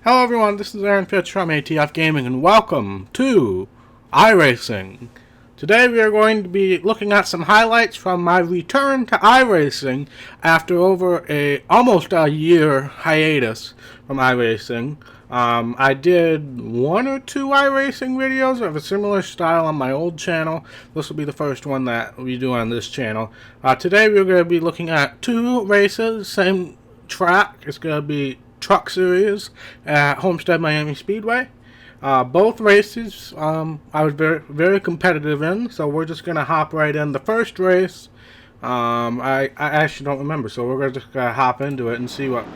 Hello everyone, this is Aaron Fitch from ATFGaming and welcome to iRacing. Today we are going to be looking at some highlights from my return to iRacing after almost a year hiatus from iRacing. I did one or two iRacing videos of a similar style on my old channel. This will be the first one that we do on this channel. Today we're going to be looking at two races, same track. It's going to be Truck Series at Homestead Miami Speedway. Both races I was very competitive in, so we're just gonna hop right in. The first race, I actually don't remember, so we're just gonna hop into it and see what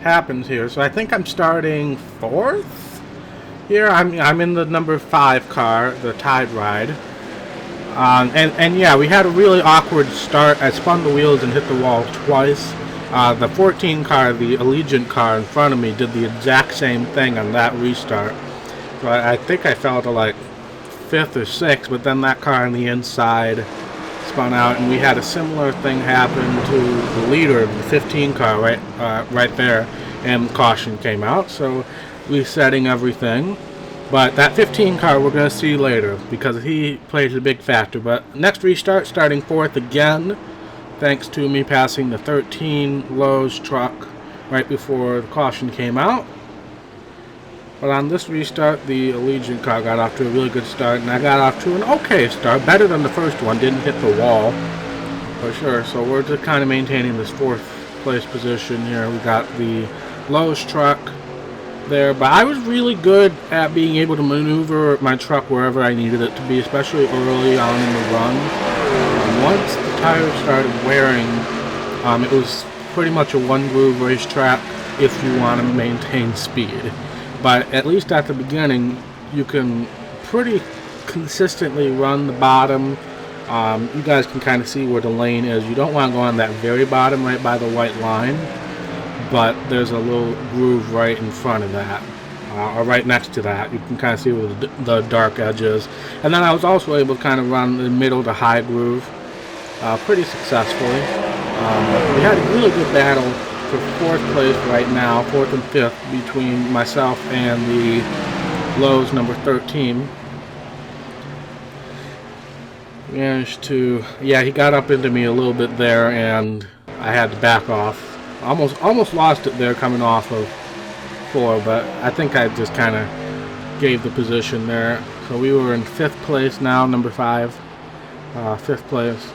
happens here. So I think I'm starting fourth here. I'm in the number 5 car, the Tide Ride. And yeah, we had a really awkward start. I spun the wheels and hit the wall twice. The 14 car, the Allegiant car in front of me, did the exact same thing on that restart. So I think I fell to like 5th or 6th, but then that car on the inside spun out, and we had a similar thing happen to the leader of the 15 car right there, and caution came out, so resetting everything. But that 15 car we're going to see later, because he plays a big factor. But next restart, starting 4th again, thanks to me passing the 13 Lowe's truck right before the caution came out. But on this restart, the Allegiant car got off to a really good start, and I got off to an okay start, better than the first one. Didn't hit the wall for sure. So we're just kind of maintaining this 4th place position here. We got the Lowe's truck there, but I was really good at being able to maneuver my truck wherever I needed it to be, especially early on in the run. Once the tires started wearing, it was pretty much a one-groove racetrack if you want to maintain speed. But at least at the beginning, you can pretty consistently run the bottom. You guys can kind of see where the lane is. You don't want to go on that very bottom right by the white line, but there's a little groove right in front of that, or right next to that. You can kind of see where the dark edge is. And then I was also able to kind of run the middle to high groove pretty successfully. We had a really good battle for 4th place right now, 4th and 5th, between myself and the Lowe's number 13. Managed to, yeah, he got up into me a little bit there, and I had to back off. Almost lost it there coming off of 4, but I think I just kind of gave the position there. So we were in 5th place now, number 5, 5th place.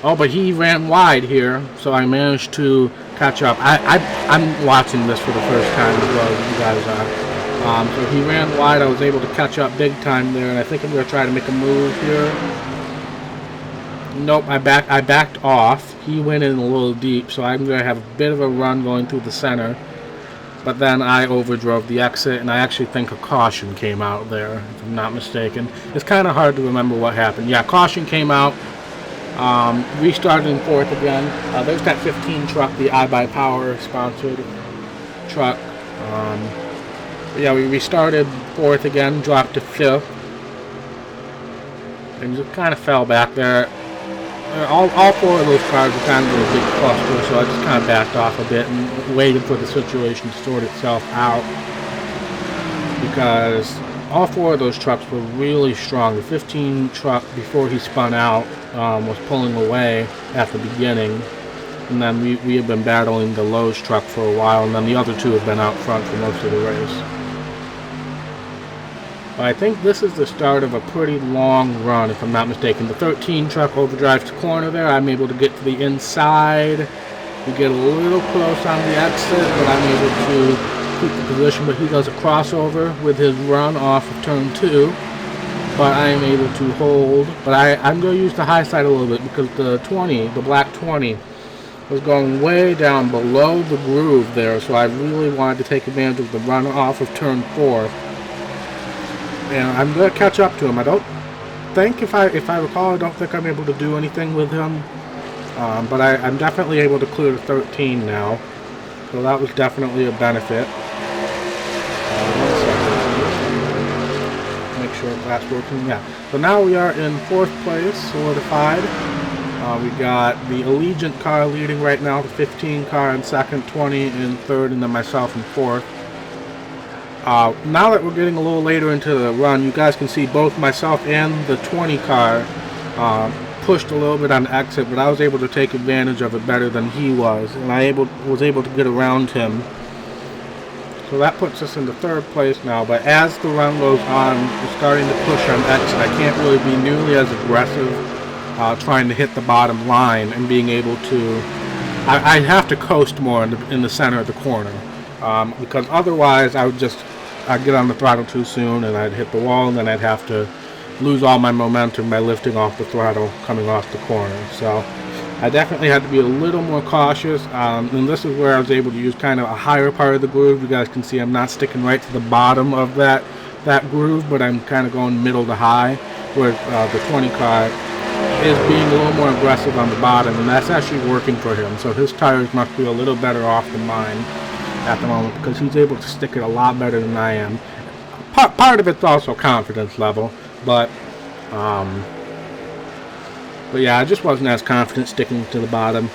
Oh, but he ran wide here, so I managed to catch up. I'm watching this for the first time as well as you guys are. So he ran wide. I was able to catch up big time there, and I think I'm going to try to make a move here. Nope, I backed off. He went in a little deep, so I'm going to have a bit of a run going through the center. But then I overdrove the exit, and I actually think a caution came out there, if I'm not mistaken. It's kind of hard to remember what happened. Yeah, caution came out. Restarted in 4th again. There's that 15 truck, the iBuyPower sponsored truck. Yeah, we restarted 4th again, dropped to 5th, and just kind of fell back there. All 4 of those cars were kind of in a big cluster, so I just kind of backed off a bit and waited for the situation to sort itself out, because all 4 of those trucks were really strong. The 15 truck, before he spun out, was pulling away at the beginning, and then we have been battling the Lowe's truck for a while, and then the other 2 have been out front for most of the race. But I think this is the start of a pretty long run, if I'm not mistaken. The 13 truck overdrives the corner there. I'm able to get to the inside. We get a little close on the exit, but I'm able to keep the position. But he does a crossover with his run off of turn 2. But I am able to hold. But I'm going to use the high side a little bit, because the black 20, was going way down below the groove there. So I really wanted to take advantage of the run off of turn 4. And I'm going to catch up to him. I don't think, if I recall, I don't think I'm able to do anything with him. But I'm definitely able to clear the 13 now. So that was definitely a benefit. Make sure that's working. Yeah. So now we are in 4th place, solidified. We got the Allegiant car leading right now, the 15 car in second, 20 in third, and then myself in fourth. Now that we're getting a little later into the run, you guys can see both myself and the 20 car pushed a little bit on the exit, but I was able to take advantage of it better than he was, and I was able to get around him. So that puts us into third place now, but as the run goes on, we're starting to push on exit. I can't really be nearly as aggressive trying to hit the bottom line and being able to... I have to coast more in the center of the corner, because otherwise I'd get on the throttle too soon and I'd hit the wall, and then I'd have to lose all my momentum by lifting off the throttle coming off the corner. So I definitely had to be a little more cautious, and this is where I was able to use kind of a higher part of the groove. You guys can see I'm not sticking right to the bottom of that groove, but I'm kind of going middle to high, where the 20 car is being a little more aggressive on the bottom, and that's actually working for him. So his tires must be a little better off than mine at the moment, because he's able to stick it a lot better than I am. Part of it's also confidence level, but yeah, I just wasn't as confident sticking to the bottom.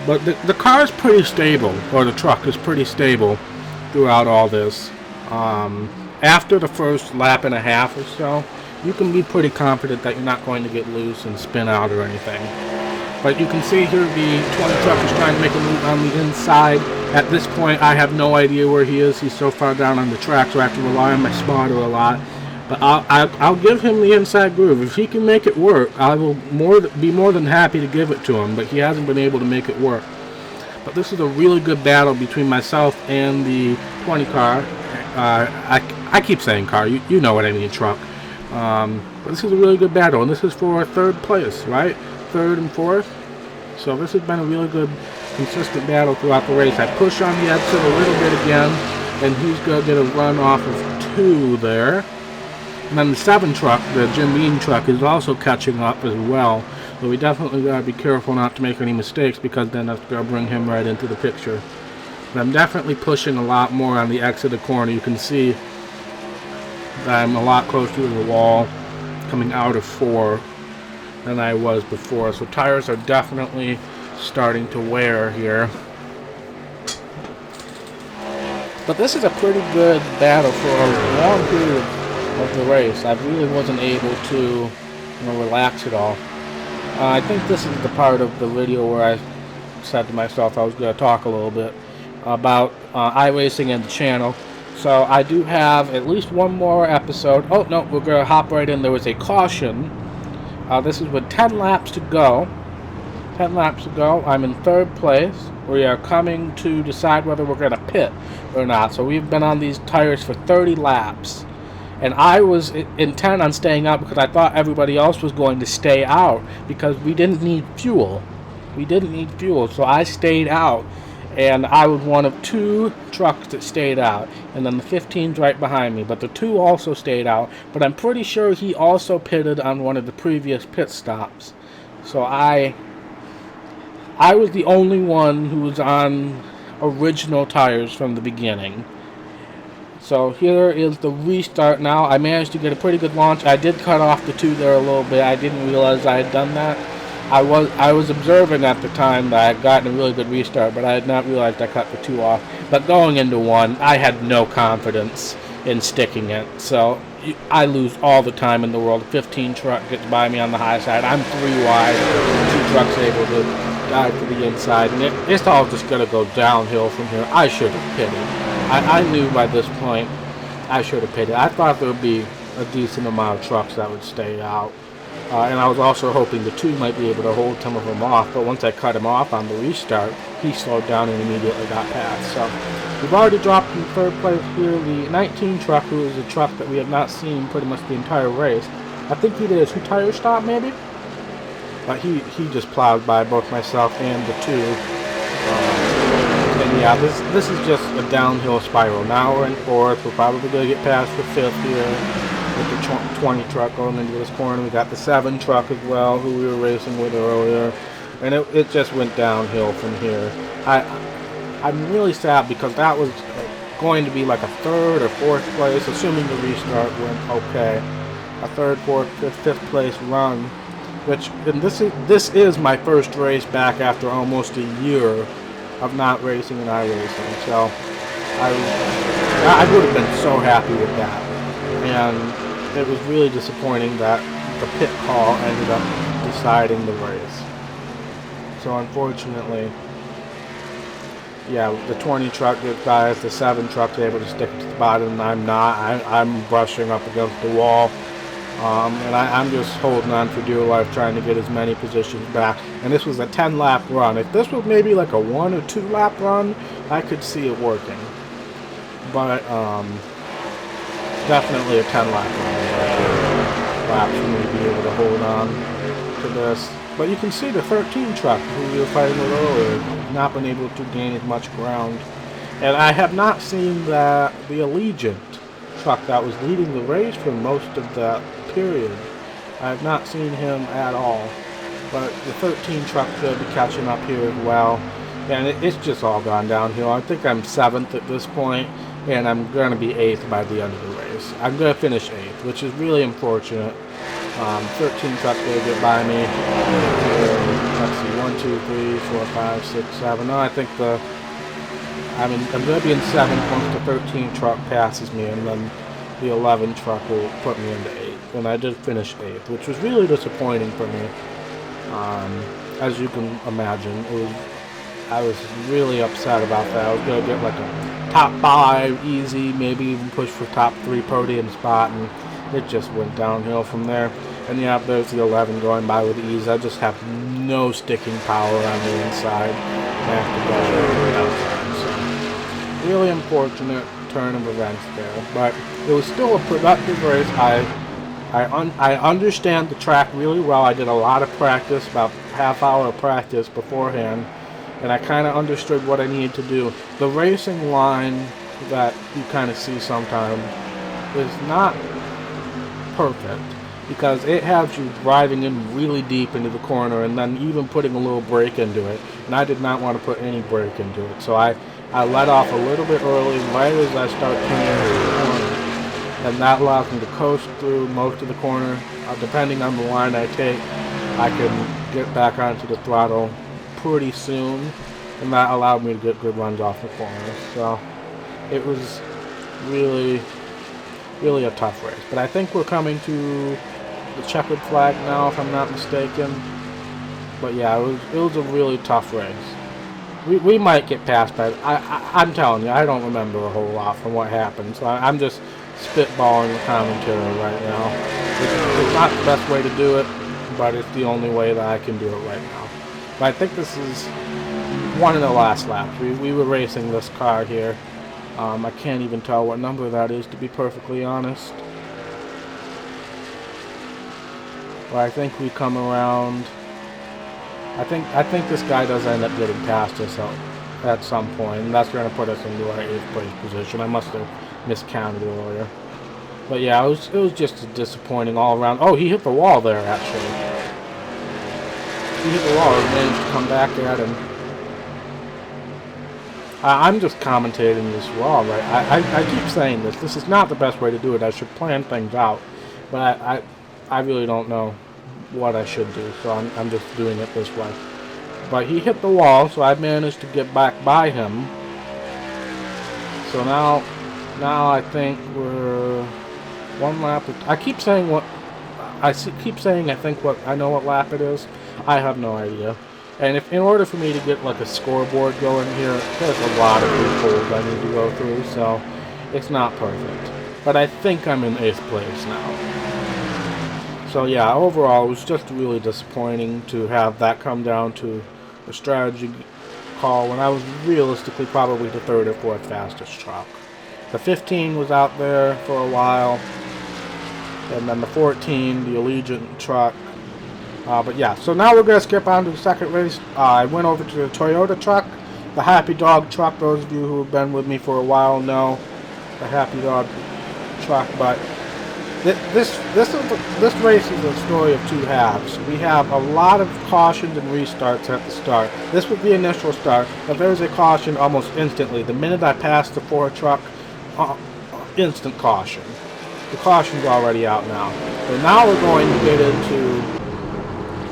But the car is pretty stable, or the truck is pretty stable throughout all this. After the first lap and a half or so, you can be pretty confident that you're not going to get loose and spin out or anything. But you can see here the 20 truck is trying to make a move on the inside. At this point, I have no idea where he is. He's so far down on the track, so I have to rely on my spotter a lot. But I'll give him the inside groove. If he can make it work, I will be more than happy to give it to him, but he hasn't been able to make it work. But this is a really good battle between myself and the 20 car. I keep saying car, you know what I mean, truck. But this is a really good battle, and this is for third place, right? Third and fourth. So this has been a really good, consistent battle throughout the race. I push on the exit a little bit again, and he's going to get a run off of 2 there. And then the 7 truck, the Jim Beam truck, is also catching up as well. So we definitely got to be careful not to make any mistakes, because then that's going to bring him right into the picture. But I'm definitely pushing a lot more on the exit of the corner. You can see that I'm a lot closer to the wall coming out of 4 than I was before. So tires are definitely starting to wear here. But this is a pretty good battle for a long period of the race. I really wasn't able to relax at all. I think this is the part of the video where I said to myself I was going to talk a little bit about iRacing and the channel. So I do have at least one more episode. Oh no, we're going to hop right in. There was a caution. This is with 10 laps to go. 10 laps to go. I'm in third place. We are coming to decide whether we're going to pit or not. So we've been on these tires for 30 laps. And I was intent on staying out because I thought everybody else was going to stay out because we didn't need fuel. We didn't need fuel, so I stayed out. And I was one of 2 trucks that stayed out. And then the 15's right behind me. But the 2 also stayed out. But I'm pretty sure he also pitted on one of the previous pit stops. So I was the only one who was on original tires from the beginning. So here is the restart now. I managed to get a pretty good launch. I did cut off the 2 there a little bit. I didn't realize I had done that. I was observing at the time that I had gotten a really good restart, but I had not realized I cut the 2 off. But going into 1, I had no confidence in sticking it. So I lose all the time in the world. The 15 truck gets by me on the high side. I'm 3 wide. 2 trucks able to dive to the inside. And it's all just going to go downhill from here. I should have pitted. I knew by this point I should have pitted. I thought there would be a decent amount of trucks that would stay out. And I was also hoping the 2 might be able to hold some of them off. But once I cut him off on the restart, he slowed down and immediately got past. So we've already dropped in third place here. The 19 truck, who is a truck that we have not seen pretty much the entire race. I think he did a 2-tire stop maybe. But he just plowed by both myself and the 2. And yeah, this is just a downhill spiral. Now we're in 4th. We're probably going to get past the 5th here with the 20 truck going into this corner. We got the 7 truck as well, who we were racing with earlier. And it just went downhill from here. I'm really sad because that was going to be like a 3rd or 4th place, assuming the restart went okay. A 3rd, 4th, 5th place run. which, and this is my first race back after almost a year of not racing in iRacing. So I would have been so happy with that, and it was really disappointing that the pit call ended up deciding the race. So unfortunately, yeah, the 20 truck gets by us, the 7 truck's able to stick to the bottom, and I'm not. I'm brushing up against the wall, and I'm just holding on for dear life, trying to get as many positions back. And this was a 10-lap run. If this was maybe like a 1 or 2-lap run, I could see it working. But definitely a 10-lap run. Laps for me to be able to hold on to this. But you can see the 13 truck, who we were fighting with earlier, not been able to gain as much ground. And I have not seen the Allegiant truck that was leading the race for most of that period. I have not seen him at all. But the 13 truck should be catching up here as well. And it's just all gone downhill. I think I'm 7th at this point, and I'm going to be 8th by the end of the race. I'm going to finish 8th, which is really unfortunate. 13 trucks will get by me. Let's see, 1, 2, 3, 4, 5, 6, 7. No, I think I'm going to be in 7th once the 13 truck passes me, and then the 11 truck will put me into 8th. And I did finish 8th, which was really disappointing for me. As you can imagine, I was really upset about that. I was going to get like a top 5 easy, maybe even push for top 3 podium spot, and it just went downhill from there. And yeah, there's the 11 going by with ease. I just have no sticking power on the inside. I have to go outside. So really unfortunate turn of events there. But it was still a productive race. I understand the track really well. I did a lot of practice, about half-hour of practice beforehand, and I kind of understood what I needed to do. The racing line that you kind of see sometimes is not perfect, because it has you driving in really deep into the corner and then even putting a little brake into it, and I did not want to put any brake into it. So I let off a little bit early right as I start turning the corner, and that allows me to coast through most of the corner. Depending on the line I take, I can get back onto the throttle pretty soon, and that allowed me to get good runs off the corner. So it was really a tough race. But I think we're coming to the checkered flag now, if I'm not mistaken. But yeah, it was a really tough race. We might get past, but I'm telling you, I don't remember a whole lot from what happened. So I'm just spitballing the commentary right now. It's not the best way to do it, but it's the only way that I can do it right now. But I think this is one of the last laps. We were racing this car here. I can't even tell what number that is, to be perfectly honest. But I think we come around. I think this guy does end up getting past us at some point, and that's going to put us into our 8th place position. I must have miscounted earlier. But yeah, it was just disappointing all around. Oh, he hit the wall there, actually. He hit the wall and managed to come back at him. I'm just commentating this raw, right? I keep saying this. This is not the best way to do it. I should plan things out. But I really don't know what I should do, so I'm just doing it this way. But he hit the wall, so I managed to get back by him. So now I think we're one lap. I keep saying I think what I know what lap it is. I have no idea. And in order for me to get like a scoreboard going here, there's a lot of loopholes I need to go through, so it's not perfect. But I think I'm in 8th place now. So yeah, overall it was just really disappointing to have that come down to a strategy call when I was realistically probably the 3rd or 4th fastest truck. The 15 was out there for a while, and then the 14, the Allegiant truck. But yeah, so now we're going to skip on to the second race. I went over to the Toyota truck, the Happy Dog truck. Those of you who have been with me for a while know the Happy Dog truck. But this race is a story of two halves. We have a lot of cautions and restarts at the start. This was the initial start, but there was a caution almost instantly. The minute I passed the Ford truck, instant caution. The caution's already out now. So now we're going to get into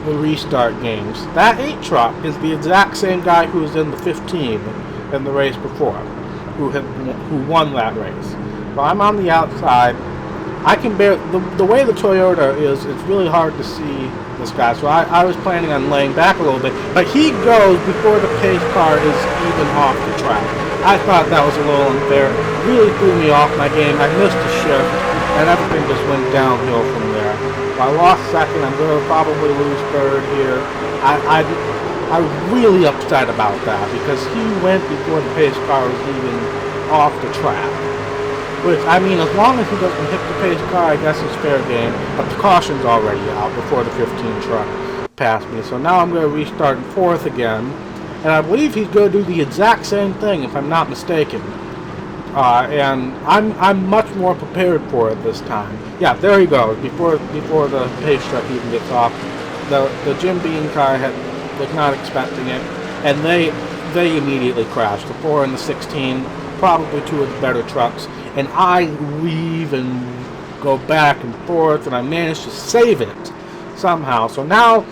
the restart games. That 8 truck is the exact same guy who was in the 15 in the race before, who won that race. So I'm on the outside. I can bear the way the Toyota is. It's really hard to see this guy. So I was planning on laying back a little bit, but he goes before the pace car is even off the track. I thought that was a little unfair. Really threw me off my game. I missed a shift, and everything just went downhill from there. I lost second. I'm going to probably lose third here. I was really upset about that because he went before the pace car was even off the track. Which, I mean, as long as he doesn't hit the pace car, I guess it's fair game. But the caution's already out before the 15 truck passed me. So now I'm going to restart in 4th again. And I believe he's going to do the exact same thing, if I'm not mistaken. And I'm much more prepared for it this time. Yeah, there he goes. Before the pace truck even gets off, the Jim Beam car was not expecting it, and they immediately crashed. The 4 and the 16, probably 2 of the better trucks. And I weave and go back and forth, and I managed to save it somehow. So now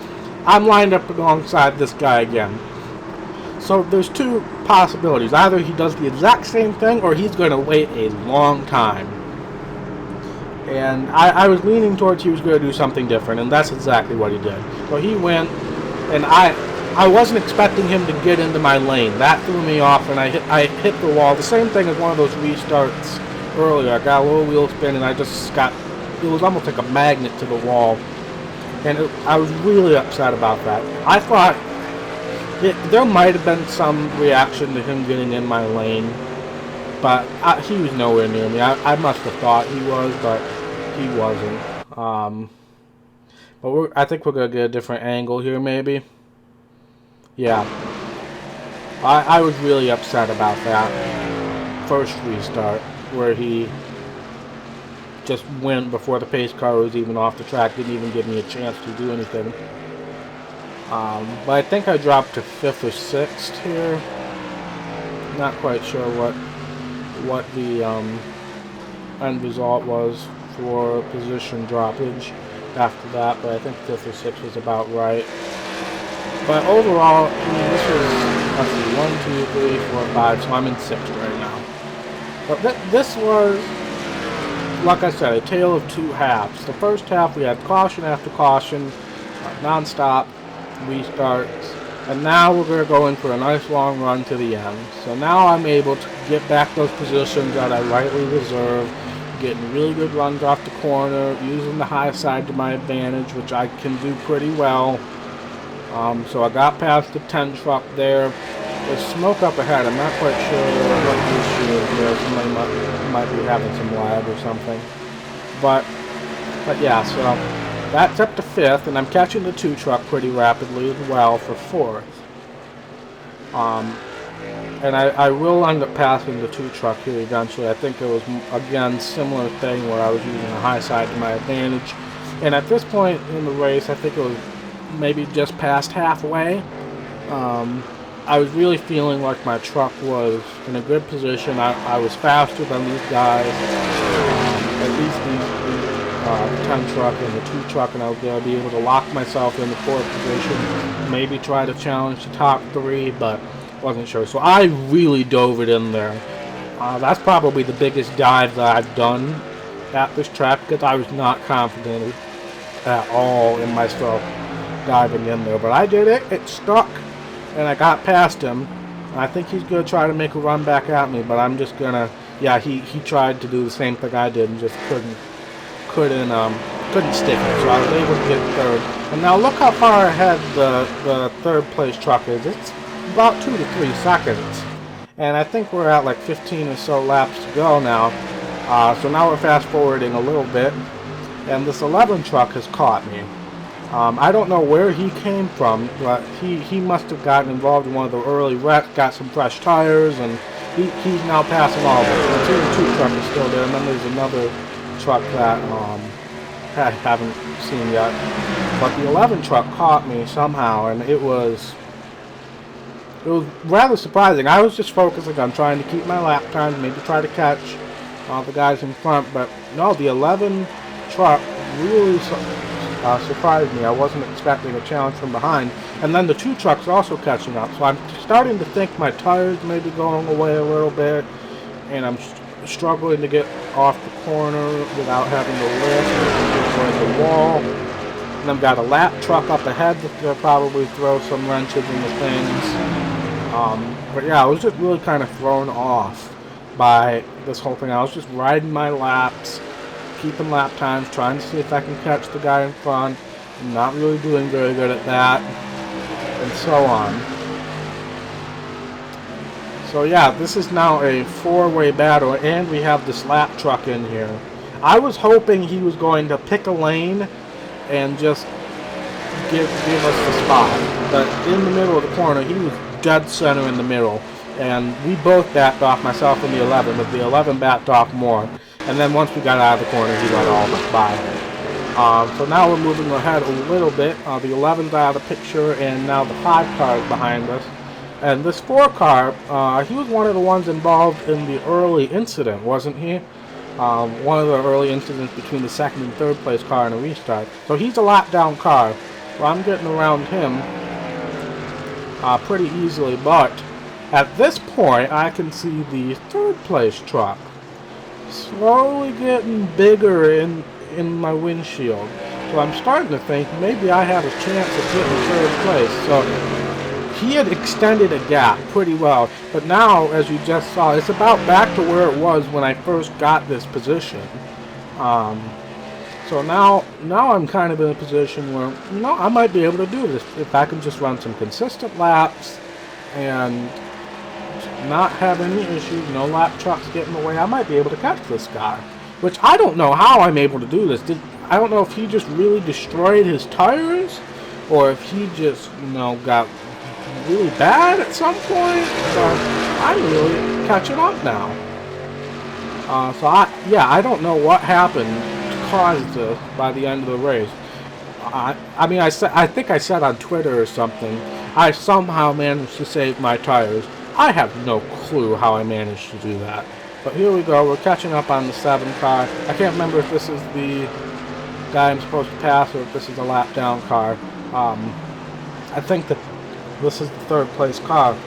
I'm lined up alongside this guy again. So there's 2 possibilities. Either he does the exact same thing, or he's going to wait a long time. And I was leaning towards he was going to do something different, and that's exactly what he did. So he went, and I wasn't expecting him to get into my lane. That threw me off, and I hit the wall. The same thing as one of those restarts earlier. I got a little wheel spin, and it was almost like a magnet to the wall. And I was really upset about that. I thought there might have been some reaction to him getting in my lane, but he was nowhere near me. I must have thought he was, but he wasn't. But I think we're going to get a different angle here, maybe. Yeah. I was really upset about that first restart, where he just went before the pace car was even off the track, didn't even give me a chance to do anything. But I think I dropped to 5th or 6th here. Not quite sure what the end result was for position droppage after that, but I think 5th or 6th was about right. But overall, I mean, this was, let's see, 1, 2, 3, 4, 5, so I'm in 6th right now. But this was, like I said, a tale of 2 halves. The first half we had caution after caution, non-stop restarts, and now we're going to go in for a nice long run to the end. So now I'm able to get back those positions that I rightly deserve, getting really good runs off the corner, using the high side to my advantage, which I can do pretty well. So I got past the 10 truck there. There's smoke up ahead. I'm not quite sure what the issue is there. Somebody might be having some lag or something. But yeah, so that's up to 5th, and I'm catching the 2 truck pretty rapidly as well for 4th. And I will end up passing the 2 truck here eventually. I think it was, again, similar thing where I was using the high side to my advantage. And at this point in the race, I think it was maybe just past halfway. I was really feeling like my truck was in a good position. I was faster than these guys, at least the 10 truck and the 2 truck, and I was going to be able to lock myself in the 4th position, maybe try to challenge the top 3, but wasn't sure. So I really dove it in there. That's probably the biggest dive that I've done at this track, because I was not confident at all in myself diving in there. But I did it. It stuck, and I got past him. I think he's going to try to make a run back at me, but I'm just going to... Yeah, he tried to do the same thing I did and just couldn't stick it. So I was able to get 3rd. And now look how far ahead the 3rd place truck is. It's about 2 to 3 seconds. And I think we're at like 15 or so laps to go now. So now we're fast forwarding a little bit. And this 11 truck has caught me. I don't know where he came from, but he must have gotten involved in one of the early wrecks, got some fresh tires, and he's now passing all of us. The 2 truck is still there, and then there's another truck that I haven't seen yet. But the 11 truck caught me somehow, and it was rather surprising. I was just focusing on trying to keep my lap times, maybe try to catch the guys in front, but no, the 11 truck really surprised me. I wasn't expecting a challenge from behind. And then the two trucks also catching up. So I'm starting to think my tires may be going away a little bit. And I'm struggling to get off the corner without having to lift or the wall. And I've got a lap truck up ahead that'll probably throw some wrenches into things. But yeah, I was just really kind of thrown off by this whole thing. I was just riding my laps, keeping lap times, trying to see if I can catch the guy in front. I'm not really doing very good at that, and so on. So yeah, this is now a four-way battle, and we have this lap truck in here. I was hoping he was going to pick a lane and just give us the spot. But in the middle of the corner, he was dead center in the middle. And we both backed off, myself and the 11, but the 11 backed off more. And then once we got out of the corner, he let all of us by. So now we're moving ahead a little bit. The 11's out of the picture, and now the 5 car is behind us. And this 4 car, he was one of the ones involved in the early incident, wasn't he? One of the early incidents between the 2nd and 3rd place car and a restart. So he's a lap down car. So I'm getting around him pretty easily, but at this point I can see the 3rd place truck slowly getting bigger in my windshield. So I'm starting to think maybe I have a chance of getting 3rd place. So he had extended a gap pretty well, but now, as you just saw, it's about back to where it was when I first got this position. So now I'm kind of in a position where, I might be able to do this if I can just run some consistent laps and not have any issues, no lap trucks getting away. I might be able to catch this guy, which I don't know how I'm able to do this. I don't know if he just really destroyed his tires, or if he just, got really bad at some point. But I'm really catching up now. I don't know what happened to cause this by the end of the race. I think I said on Twitter or something, I somehow managed to save my tires. I have no clue how I managed to do that. But here we go, we're catching up on the 7 car. I can't remember if this is the guy I'm supposed to pass or if this is a lap down car. I think that this is the 3rd place car.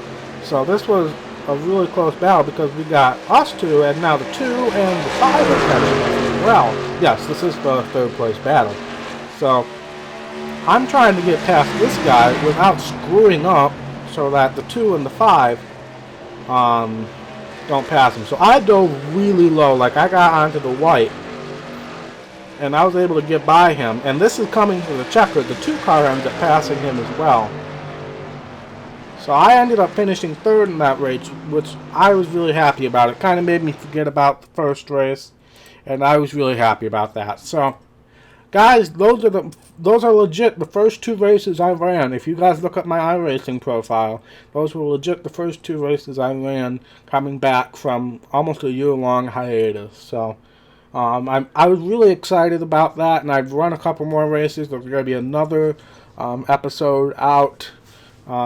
So this was a really close battle because we got us 2 and now the 2 and the 5 are catching up as well. Yes, this is the 3rd place battle. So I'm trying to get past this guy without screwing up so that the 2 and the 5 don't pass him. So I dove really low, like I got onto the white, and I was able to get by him. And this is coming to the checker. The 2 car ended up passing him as well. So I ended up finishing 3rd in that race, which I was really happy about. It kind of made me forget about the first race, and I was really happy about that. So, guys, those are legit the first 2 races I ran. If you guys look at my iRacing profile, those were legit the first 2 races I ran coming back from almost a year-long hiatus. So I was really excited about that, and I've run a couple more races. There's going to be another episode out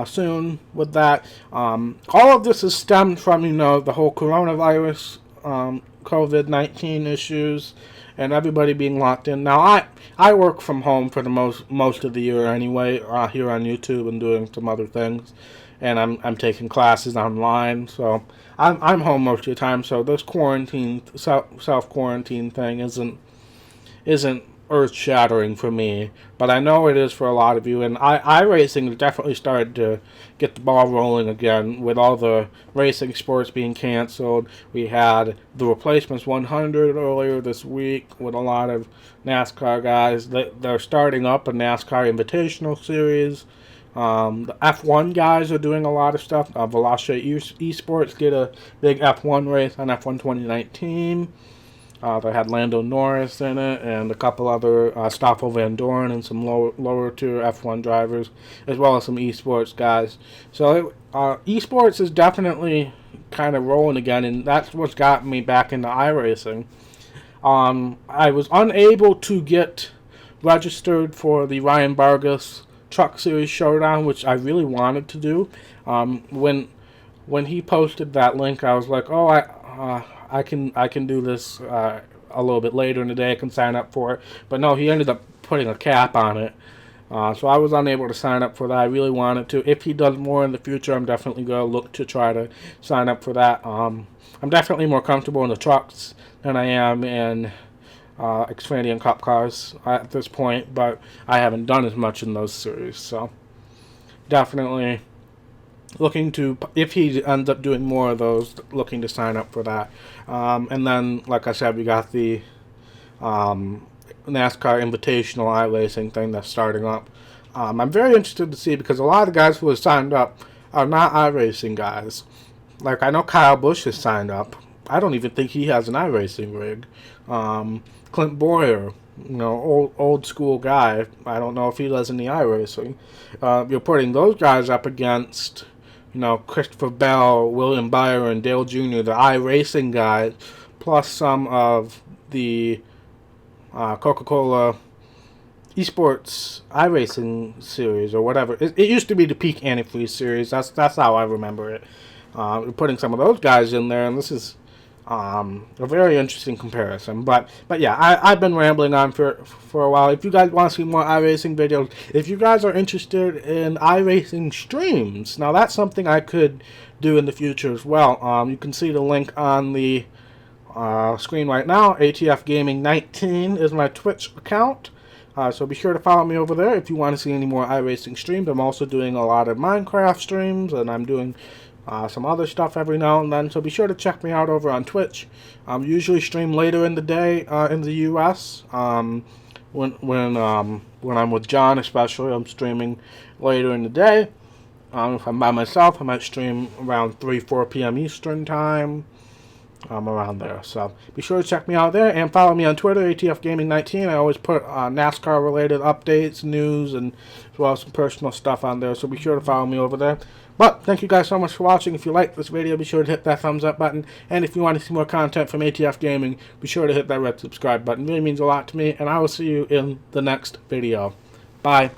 soon with that. All of this is stemmed from, the whole coronavirus, COVID-19 issues, and everybody being locked in. Now, I work from home for the most of the year anyway, here on YouTube and doing some other things, and I'm taking classes online, so I'm home most of the time. So this self-quarantine thing isn't earth-shattering for me, but I know it is for a lot of you. And iRacing has definitely started to get the ball rolling again with all the racing sports being canceled. We had the Replacements 100 earlier this week with a lot of NASCAR guys. They're starting up a NASCAR Invitational Series. The F1 guys are doing a lot of stuff. Velocity Esports did a big F1 race on F1 2019. They had Lando Norris in it, and a couple other Stoffel Van Dorn and some lower tier F1 drivers, as well as some esports guys. So esports is definitely kind of rolling again, and that's what's got me back into iRacing. I was unable to get registered for the Ryan Vargas Truck Series Showdown, which I really wanted to do. When he posted that link, I was like, I can do this a little bit later in the day. I can sign up for it. But no, he ended up putting a cap on it. So I was unable to sign up for that. I really wanted to. If he does more in the future, I'm definitely going to look to try to sign up for that. I'm definitely more comfortable in the trucks than I am in Xfinity and Cup cars at this point, but I haven't done as much in those series. So definitely looking to, if he ends up doing more of those, looking to sign up for that. And then, like I said, we got the NASCAR Invitational iRacing thing that's starting up. I'm very interested to see, because a lot of the guys who have signed up are not iRacing guys. Like, I know Kyle Busch has signed up. I don't even think he has an iRacing rig. Clint Boyer, old school guy. I don't know if he does any iRacing. You're putting those guys up against, Christopher Bell, William Byron, Dale Jr., the iRacing guys, plus some of the Coca-Cola Esports iRacing series or whatever. It used to be the Peak Antifreeze series. That's how I remember it. We're putting some of those guys in there, and this is a very interesting comparison. But yeah, I've been rambling on for a while. If you guys want to see more iRacing videos, if you guys are interested in iRacing streams, now that's something I could do in the future as well. You can see the link on the screen right now. ATFGaming 19 is my Twitch account. So be sure to follow me over there if you want to see any more iRacing streams. I'm also doing a lot of Minecraft streams, and I'm doing some other stuff every now and then, so be sure to check me out over on Twitch. Usually stream later in the day in the U.S. When I'm with John, especially, I'm streaming later in the day. If I'm by myself, I might stream around 3-4 p.m. Eastern time. Around there. So be sure to check me out there and follow me on Twitter, ATFGaming19. I always put NASCAR related updates, news, and as well as some personal stuff on there. So be sure to follow me over there. But thank you guys so much for watching. If you like this video, be sure to hit that thumbs up button. And if you want to see more content from ATF Gaming, be sure to hit that red subscribe button. It really means a lot to me. And I will see you in the next video. Bye.